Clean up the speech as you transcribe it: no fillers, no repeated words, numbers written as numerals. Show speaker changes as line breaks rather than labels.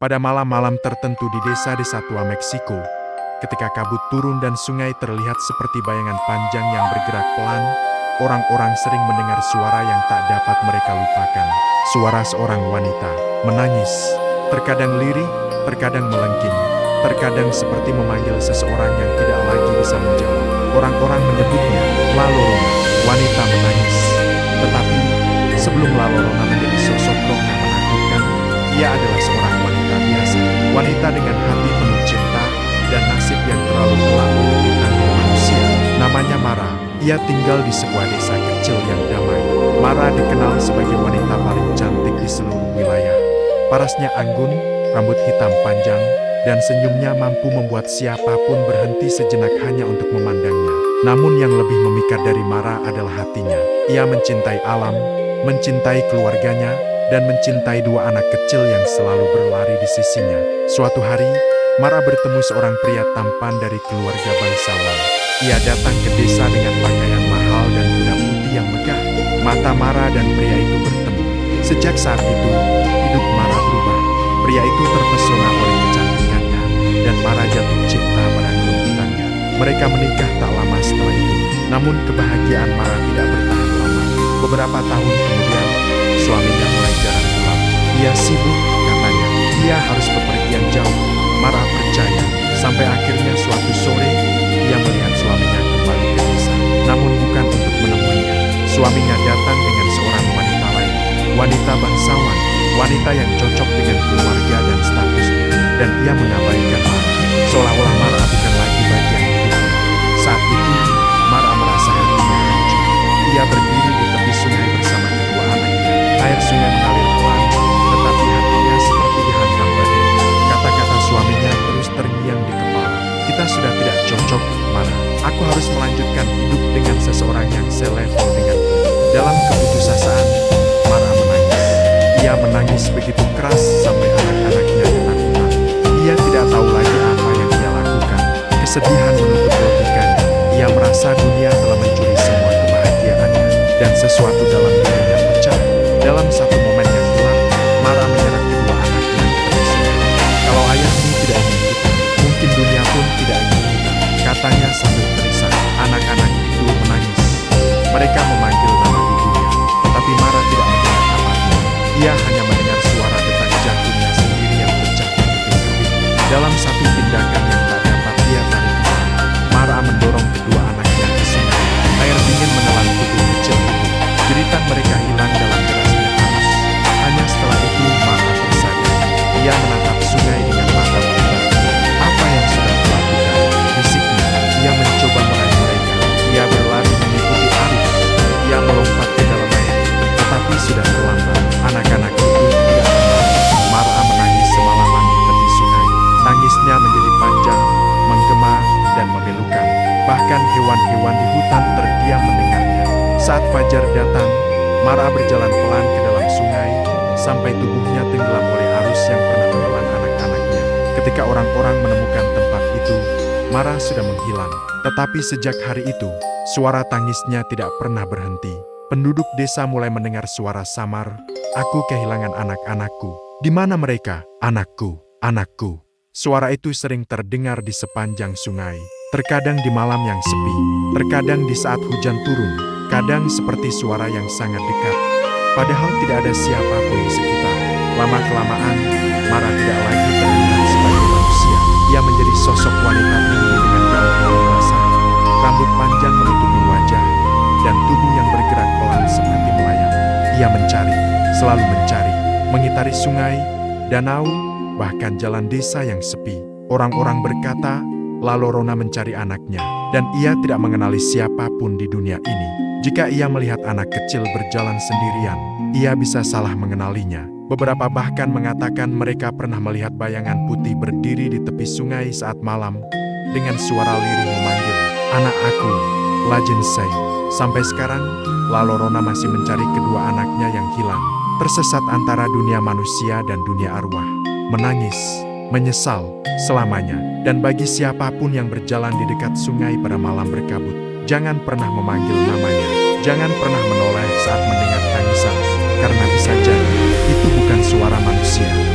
Pada malam-malam tertentu di desa-desa tua Meksiko, ketika kabut turun dan sungai terlihat seperti bayangan panjang yang bergerak pelan, orang-orang sering mendengar suara yang tak dapat mereka lupakan. Suara seorang wanita menangis, terkadang lirih, terkadang melengking, terkadang seperti memanggil seseorang yang tidak lagi bisa menjawab. Orang-orang menyebutnya La Llorona, wanita menangis. Tetapi, sebelum La Llorona menjadi sosok roh yang menakutkan, ia adalah seorang wanita biasa. Wanita dengan hati penuh cinta dan nasib yang terlalu gelap untuk ditanggung manusia. Namanya Mara. Ia tinggal di sebuah desa kecil yang damai. Mara dikenal sebagai wanita paling cantik di seluruh wilayah. Parasnya anggun, rambut hitam panjang, dan senyumnya mampu membuat siapapun berhenti sejenak hanya untuk memandangnya. Namun yang lebih memikat dari Mara adalah hatinya. Ia mencintai alam, mencintai keluarganya, dan mencintai dua anak kecil yang selalu berlari di sisinya. Suatu hari, Mara bertemu seorang pria tampan dari keluarga bangsawan. Ia datang ke desa dengan pakaian mahal dan kuda putih yang megah. Mata Mara dan pria itu bertemu. Sejak saat itu, hidup Mara berubah. Pria itu terpesona oleh kecantikannya, dan Mara jatuh cinta pada kelembutannya. Mereka menikah tak lama setelah itu. Namun kebahagiaan Mara tidak bertahan lama. Beberapa tahun kemudian, suaminya mulai jarang pulang. Ia sibuk, katanya. Ia harus bepergian jauh. Mara percaya, sampai akhirnya suatu sore, ia melihat suaminya kembali ke desa. Namun bukan untuk menemuinya. Suaminya datang dengan seorang wanita lain. Wanita bangsawan. Wanita yang cocok dengan keluarga dan statusnya. Dan ia mengabaikan Mara. Seolah-olah Mara bukan lagi bagian hidupnya. Saat itu, Mara merasa hatinya hancur. Ia berdiri di tepi sungai bersama kedua anaknya. Air sungai mengalir pelan, tetapi hatinya seperti dihantam badai. Kata-kata suaminya terus terngiang di kepala. Kita sudah tidak cocok, Mara. Aku harus melanjutkan hidup dengan seseorang yang selevel denganku. Dalam keputusasaan, Mara menangis. Ia menangis begitu keras sampai anak-anaknya ketakutan. Ia tidak tahu lagi apa yang ia lakukan. Kesedihan menutup logikanya. Ia merasa dunia telah mencuri semua kebahagiaannya, dan sesuatu dalam dirinya pecah. Dalam satu momen yang gelap, Mara menyeret kedua anaknya ke tepi sungai. Kalau ayahmu tidak ingin kita, mungkin dunia pun tidak ingin kita, katanya sambil terisak. Anak-anak itu menangis. Mereka memanggil nama ibunya, tetapi Mara tidak mendengar apapun. Ia hanya mendengar suara detak jantungnya sendiri yang pecah berkeping-keping. Dalam satu tindakan yang tak dapat dia tarik kembali, Mara mendorong kedua anaknya ke sungai. Air dingin menelan tubuh kecil itu. Jeritan mereka hilang dalam derasnya arus. Hanya setelah itu Mara tersadar. Ia menatap sungai dengan mata membara. Apa yang sudah kulakukan? Bisiknya. Ia mencoba meraih mereka. Ia berlari mengikuti arus. Ia melompat ke dalam air. Tetapi sudah terlambat. Anak-anak itu tidak kembali. Mara menangis semalaman di tepi sungai. Tangisnya menjadi panjang, menggema, dan memilukan. Bahkan hewan-hewan di hutan terdiam mendengarnya. Saat fajar datang, Mara berjalan pelan ke dalam sungai, sampai tubuhnya tenggelam oleh arus yang pernah menelan anak-anaknya. Ketika orang-orang menemukan tempat itu, Mara sudah menghilang. Tetapi sejak hari itu, suara tangisnya tidak pernah berhenti. Penduduk desa mulai mendengar suara samar, "Aku kehilangan anak-anakku. Di mana mereka? Anakku, anakku." Suara itu sering terdengar di sepanjang sungai. Terkadang di malam yang sepi, terkadang di saat hujan turun, kadang seperti suara yang sangat dekat. Padahal tidak ada siapapun di sekitar. Lama-kelamaan, Mara tidak lagi terlihat sebagai manusia. Ia menjadi sosok wanita tinggi dengan gaun basah, rambut panjang menutupi wajah, dan tubuh yang bergerak pelan seperti melayang. Ia mencari, selalu mencari, mengitari sungai, danau, bahkan jalan desa yang sepi. Orang-orang berkata, La Llorona mencari anaknya, dan ia tidak mengenali siapapun di dunia ini. Jika ia melihat anak kecil berjalan sendirian, ia bisa salah mengenalinya. Beberapa bahkan mengatakan mereka pernah melihat bayangan putih berdiri di tepi sungai saat malam, dengan suara lirih memanggil, "Anak aku, La Jensei." Sampai sekarang, La Llorona masih mencari kedua anaknya yang hilang, tersesat antara dunia manusia dan dunia arwah, menangis, menyesal selamanya. Dan bagi siapapun yang berjalan di dekat sungai pada malam berkabut, jangan pernah memanggil namanya. Jangan pernah menoleh saat mendengar tangisan, karena bisa jadi itu bukan suara manusia.